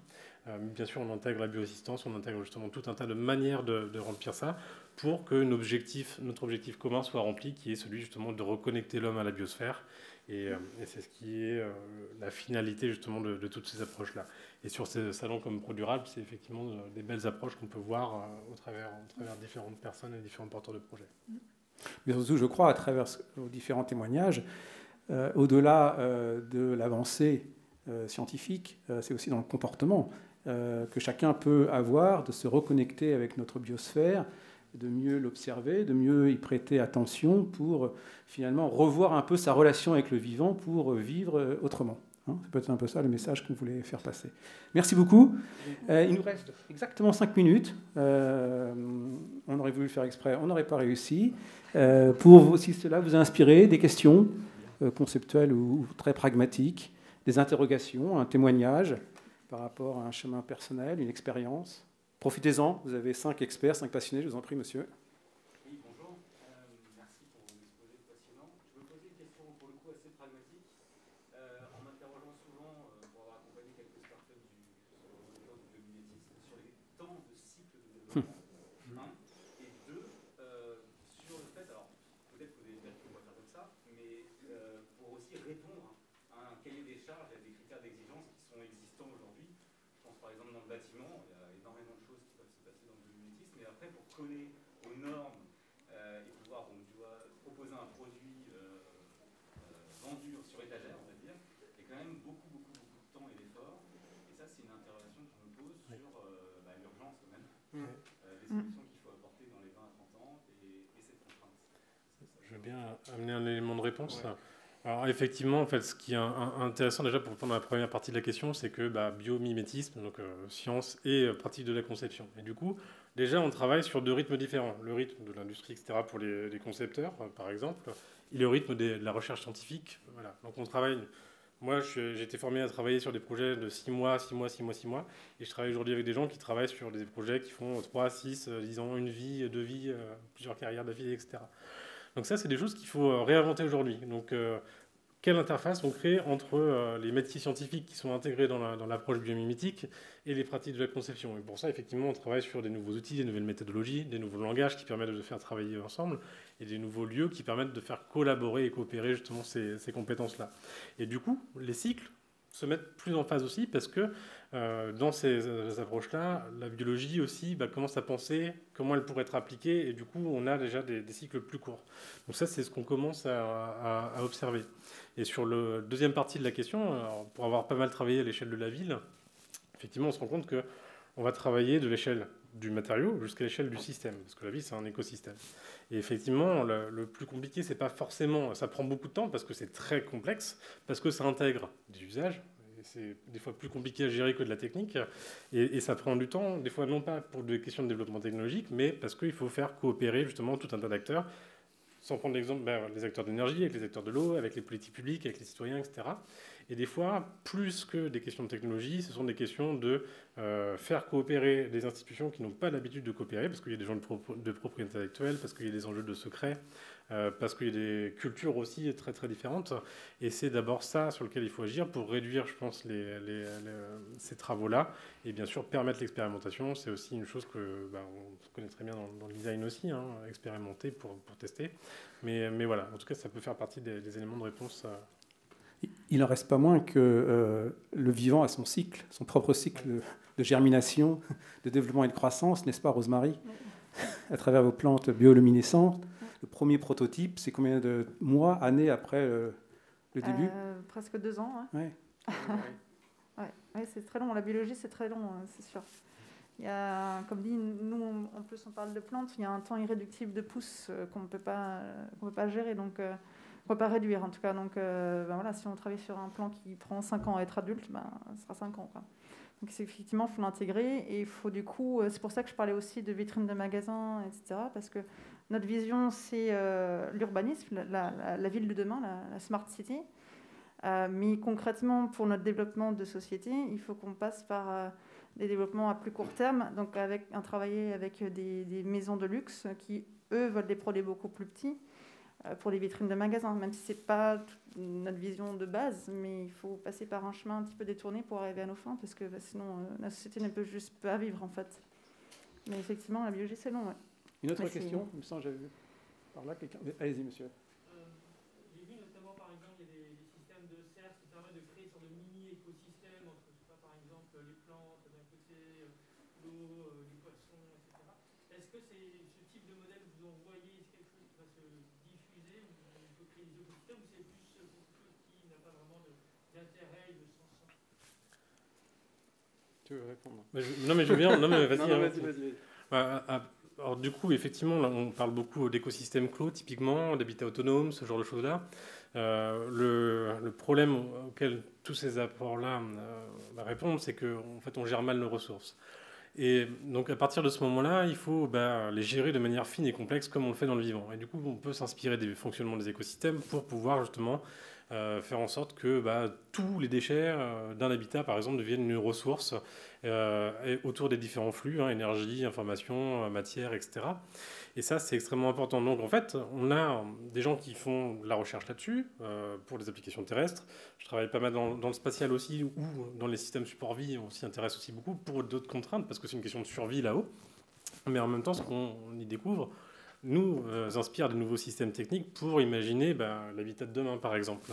B: Bien sûr, on intègre la bioassistance, on intègre justement tout un tas de manières de remplir ça pour que notre objectif commun soit rempli, qui est celui justement de reconnecter l'homme à la biosphère. Et c'est ce qui est la finalité justement de toutes ces approches-là. Et sur ces salons comme ProDurable, c'est effectivement des belles approches qu'on peut voir au travers différentes personnes et différents porteurs de projets.
A: Mais surtout, je crois, à travers vos différents témoignages, au-delà de l'avancée scientifique, c'est aussi dans le comportement que chacun peut avoir, de se reconnecter avec notre biosphère, de mieux l'observer, de mieux y prêter attention pour finalement revoir un peu sa relation avec le vivant pour vivre autrement. C'est peut-être un peu ça le message qu'on voulait faire passer. Merci beaucoup. Il nous reste exactement 5 minutes. On aurait voulu le faire exprès, on n'aurait pas réussi. Si cela vous a inspiré, des questions conceptuelles ou très pragmatiques, des interrogations, un témoignage par rapport à un chemin personnel, une expérience. Profitez-en, vous avez 5 experts, 5 passionnés, je vous en prie, monsieur.
F: Oui, bonjour. Merci pour l'exposé passionnant. Je me posais une question pour le coup assez pragmatique, en m'interrogeant souvent, pour avoir accompagné quelques startups autour du biomimétisme, sur les temps de cycle de développement, et 2, sur le fait, alors peut-être que des calculs on va faire comme ça, mais pour aussi répondre à un cahier des charges et à des critères d'exigence qui sont existants aujourd'hui. Je pense par exemple dans le bâtiment, il y a énormément de choses qui peuvent se passer dans le biomimétisme, mais après pour coller aux normes et pouvoir proposer un produit vendu sur étagère, on va dire, il y a quand même beaucoup de temps et d'efforts. Et ça, c'est une interrogation que je me pose sur l'urgence quand même, des solutions qu'il faut apporter dans les 20 à 30 ans et cette contrainte.
B: Je veux bien amener un élément de réponse. Ouais. Alors effectivement, en fait, ce qui est intéressant déjà pour répondre à la première partie de la question, c'est que biomimétisme, donc science et pratique de la conception. Et du coup, déjà, on travaille sur 2 rythmes différents. Le rythme de l'industrie, etc., pour les concepteurs, par exemple, et le rythme de la recherche scientifique. Voilà. Donc on travaille. Moi, j'ai été formé à travailler sur des projets de 6 mois, et je travaille aujourd'hui avec des gens qui travaillent sur des projets qui font 3, 6, 10 ans, une vie, 2 vies, plusieurs carrières d'affilée, etc. Donc ça, c'est des choses qu'il faut réinventer aujourd'hui. Donc, quelle interface on crée entre les métiers scientifiques qui sont intégrés dans l'approche biomimétique et les pratiques de la conception. Et pour ça, effectivement, on travaille sur des nouveaux outils, des nouvelles méthodologies, des nouveaux langages qui permettent de faire travailler ensemble et des nouveaux lieux qui permettent de faire collaborer et coopérer justement ces compétences-là. Et du coup, les cycles se mettent plus en phase aussi parce que dans ces approches-là, la biologie aussi commence à penser comment elle pourrait être appliquée et du coup, on a déjà des cycles plus courts. Donc ça, c'est ce qu'on commence à observer. Et sur la deuxième partie de la question, pour avoir pas mal travaillé à l'échelle de la ville, effectivement, on se rend compte que on va travailler de l'échelle du matériau jusqu'à l'échelle du système, parce que la vie, c'est un écosystème. Et effectivement, le plus compliqué, c'est pas forcément... Ça prend beaucoup de temps, parce que c'est très complexe, parce que ça intègre des usages, et c'est des fois plus compliqué à gérer que de la technique, et ça prend du temps, des fois non pas pour des questions de développement technologique, mais parce qu'il faut faire coopérer justement tout un tas d'acteurs, sans prendre l'exemple, les acteurs d'énergie, avec les acteurs de l'eau, avec les politiques publiques, avec les citoyens, etc. Et des fois, plus que des questions de technologie, ce sont des questions de faire coopérer des institutions qui n'ont pas l'habitude de coopérer, parce qu'il y a des gens de propriété intellectuelle, parce qu'il y a des enjeux de secret, parce qu'il y a des cultures aussi très très différentes. Et c'est d'abord ça sur lequel il faut agir pour réduire, je pense, ces travaux-là. Et bien sûr, permettre l'expérimentation, c'est aussi une chose que on connaît très bien dans le design aussi, hein, expérimenter pour tester. Mais voilà, en tout cas, ça peut faire partie des éléments de réponse.
A: Il n'en reste pas moins que le vivant a son cycle, son propre cycle de germination, de développement et de croissance, n'est-ce pas, Rosemary? À travers vos plantes bioluminescentes. Le premier prototype, c'est combien de mois, années après le début?
C: Presque 2 ans.
A: Ouais.
C: Ouais, c'est très long. La biologie, c'est très long, c'est sûr. Il y a, comme dit, nous, en plus, on parle de plantes, il y a un temps irréductible de pousse qu'on ne peut pas gérer, donc on ne peut pas réduire, en tout cas. Donc, voilà, si on travaille sur un plant qui prend 5 ans à être adulte, ce sera 5 ans, quoi. Donc, effectivement, il faut l'intégrer, et il faut du coup... c'est pour ça que je parlais aussi de vitrines de magasins, etc., parce que notre vision, c'est l'urbanisme, la ville de demain, la smart city. Mais concrètement, pour notre développement de société, il faut qu'on passe par des développements à plus court terme, donc travailler avec des maisons de luxe qui, eux, veulent des produits beaucoup plus petits pour les vitrines de magasins, même si ce n'est pas notre vision de base, mais il faut passer par un chemin un petit peu détourné pour arriver à nos fins, parce que sinon, la société ne peut juste pas vivre, en fait. Mais effectivement, la biologie, c'est long, ouais.
A: Une autre question, il me semble que j'avais vu par là quelqu'un. Allez-y, monsieur.
F: J'ai vu notamment, par exemple, il y a des systèmes de serres qui permettent de créer sur de mini-écosystèmes entre, je sais pas, par exemple, les plantes d'un côté, l'eau, les poissons, etc. Est-ce que c'est ce type de modèle que vous en voyez, est-ce quelque chose qui va se diffuser, où on peut créer des écosystèmes, ou c'est plus quelque chose qui n'a pas vraiment d'intérêt et de sens?
D: Tu veux répondre?
B: Non, mais je viens. Non, mais vas-y.
D: Vas-y.
B: Alors du coup, effectivement, là, on parle beaucoup d'écosystèmes clos, typiquement, d'habitat autonome, ce genre de choses-là. Le problème auquel tous ces apports-là répondent, c'est qu'en fait, on gère mal nos ressources. Et donc, à partir de ce moment-là, il faut les gérer de manière fine et complexe, comme on le fait dans le vivant. Et du coup, on peut s'inspirer des fonctionnements des écosystèmes pour pouvoir justement faire en sorte que tous les déchets d'un habitat, par exemple, deviennent une ressource autour des différents flux, énergie, information, matière, etc. Et ça, c'est extrêmement important. Donc, en fait, on a des gens qui font de la recherche là-dessus pour les applications terrestres. Je travaille pas mal dans le spatial aussi, ou dans les systèmes support vie, on s'y intéresse aussi beaucoup pour d'autres contraintes, parce que c'est une question de survie là-haut. Mais en même temps, ce qu'on y découvre nous inspire de nouveaux systèmes techniques pour imaginer l'habitat de demain, par exemple.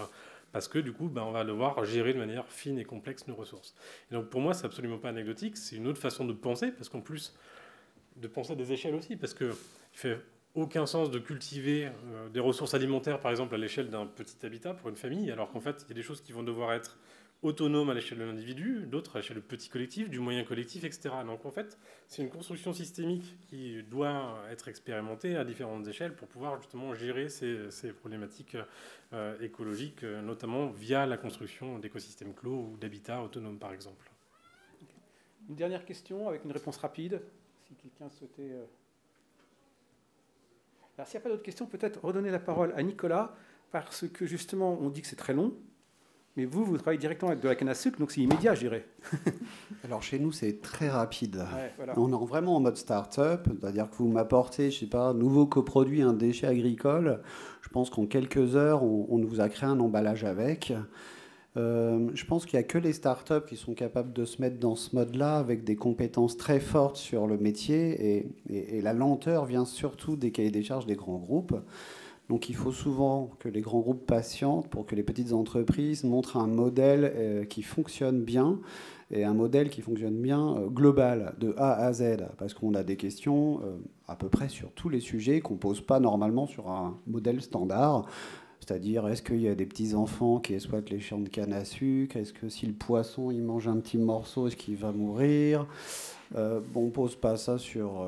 B: Parce que du coup, on va devoir gérer de manière fine et complexe nos ressources. Et donc pour moi, c'est absolument pas anecdotique, c'est une autre façon de penser, parce qu'en plus, de penser à des échelles aussi, parce qu'il ne fait aucun sens de cultiver des ressources alimentaires, par exemple, à l'échelle d'un petit habitat pour une famille, alors qu'en fait, il y a des choses qui vont devoir être autonomes à l'échelle de l'individu, d'autres à l'échelle du petit collectif, du moyen collectif, etc. Donc en fait, c'est une construction systémique qui doit être expérimentée à différentes échelles pour pouvoir justement gérer ces problématiques écologiques, notamment via la construction d'écosystèmes clos ou d'habitats autonomes, par exemple.
A: Une dernière question avec une réponse rapide, si quelqu'un souhaitait... Alors s'il n'y a pas d'autres questions, peut-être redonner la parole à Nicolas, parce que justement, on dit que c'est très long, mais vous travaillez directement avec de la canne à sucre, donc c'est immédiat, je dirais.
E: Alors chez nous, c'est très rapide.
A: Ouais, voilà.
E: On est vraiment en mode start-up, c'est-à-dire que vous m'apportez, je sais pas, un nouveau coproduit, un déchet agricole. Je pense qu'en quelques heures, on vous a créé un emballage avec. Je pense qu'il n'y a que les start-up qui sont capables de se mettre dans ce mode-là avec des compétences très fortes sur le métier. Et la lenteur vient surtout des cahiers des charges des grands groupes. Donc il faut souvent que les grands groupes patientent pour que les petites entreprises montrent un modèle qui fonctionne bien, et un modèle qui fonctionne bien global, de A à Z, parce qu'on a des questions à peu près sur tous les sujets qu'on ne pose pas normalement sur un modèle standard. C'est-à-dire, est-ce qu'il y a des petits-enfants qui exploitent les champs de canne à sucre? Est-ce que si le poisson il mange un petit morceau, est-ce qu'il va mourir? On ne pose pas ça sur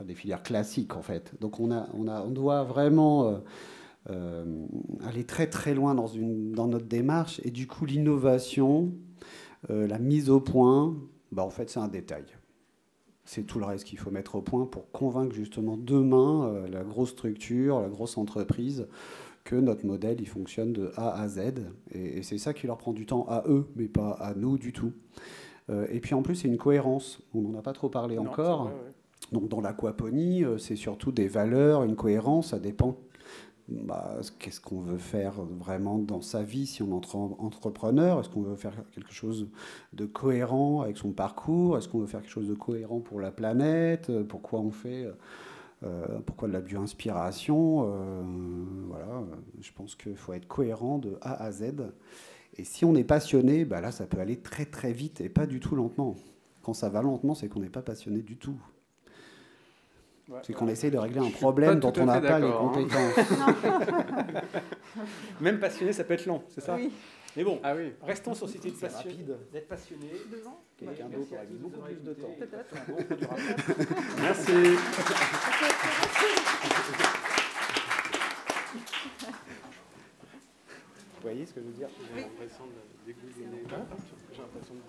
E: des filières classiques, en fait. Donc on doit vraiment aller très très loin dans notre démarche. Et du coup, l'innovation, la mise au point, en fait, c'est un détail. C'est tout le reste qu'il faut mettre au point pour convaincre justement demain la grosse structure, la grosse entreprise, que notre modèle il fonctionne de A à Z. Et c'est ça qui leur prend du temps à eux, mais pas à nous du tout. Et puis en plus, c'est une cohérence. On n'en a pas trop parlé encore.
A: Vrai, ouais.
E: Donc dans l'aquaponie, c'est surtout des valeurs, une cohérence. Ça dépend qu'est-ce qu'on veut faire vraiment dans sa vie si on entre entrepreneur. Est-ce qu'on veut faire quelque chose de cohérent avec son parcours? Est-ce qu'on veut faire quelque chose de cohérent pour la planète? Pourquoi on fait pourquoi de la bio-inspiration? Voilà, je pense qu'il faut être cohérent de A à Z. Et si on est passionné, là, ça peut aller très très vite et pas du tout lentement. Quand ça va lentement, c'est qu'on n'est pas passionné du tout. Ouais, c'est qu'on essaye de régler un problème dont on n'a pas les compétences.
A: Même passionné, ça peut être lent, c'est ça?
C: Oui.
A: Mais bon,
D: oui.
A: Restons sur cette idée d'être passionné.
C: 2 ans.
A: Quelqu'un d'autre aura mis beaucoup plus de temps.
C: Peut-être.
A: Merci. Vous voyez ce que je veux dire?
D: J'ai l'impression de dégouiner. J'ai l'impression de